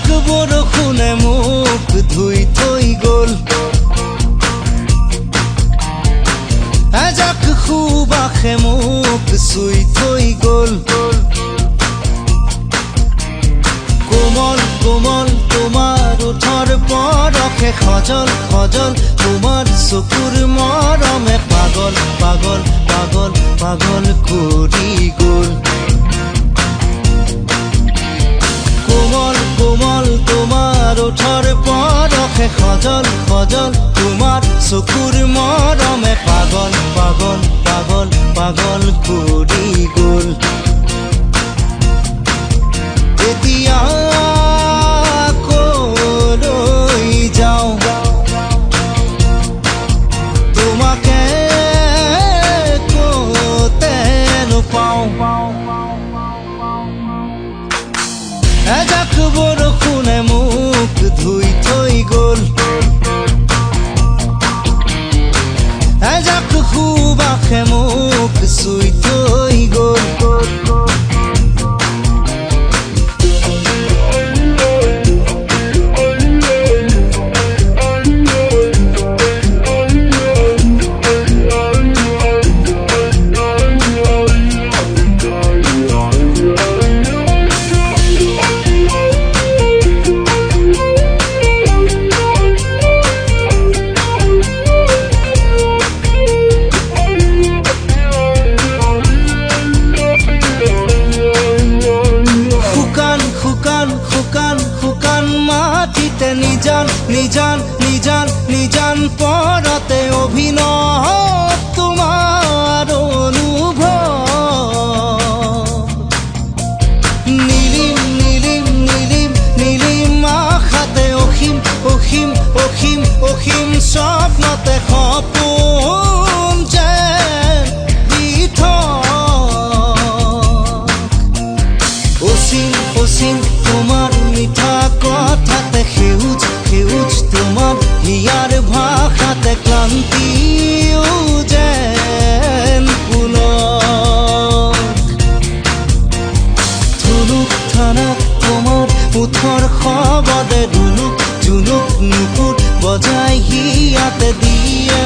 এজাক বৰষুণে মোক ধুই থৈ গ'ল, এজাক সুবাসে মোক চুই থৈ গ'ল। কোমল কোমল তোমাৰ ওঠৰ পৰশে সজল সজল, তোমাৰ চকুৰ মৰমে পাগল পাগল পাগল পাগল কৰি গ'ল। কোমল কোমল তোমাৰ ওঠৰ পৰশে সজল সজল, তোমাৰ চকুৰ মৰমে পাগল পাগল পাগল পাগল কৰি গ'ল। এতিয়া কলৈ যাওঁ তোমাকে কতে নোপাওঁ। এজাক বৰষুণে মোক ধুই থৈ গ'ল, এজাক সুবাসে মোক চুই থৈ গ'ল। শুকান মাটিতে নিজান নিজান নিজান নিজান পৰতে অভিনৱ তোমাৰ অনুভৱ। নীলিম নীলিম নীলিম নীলিম আশাতে অসীম অসীম অসীম অসীম স্বপ্নতে সপোন যেন অসীম অসীম তোমাৰ মিঠা কথাতে, সেউজ সেউজ তোমাৰ হিয়াৰ ভাষাতে, ক্লান্তিও যেন পুলক। ধুনুক থানাক তোমাৰ ওঠৰ শবদে, ধুনুক জুনুক নুপুৰ বজাই হিয়াতে দিয়ে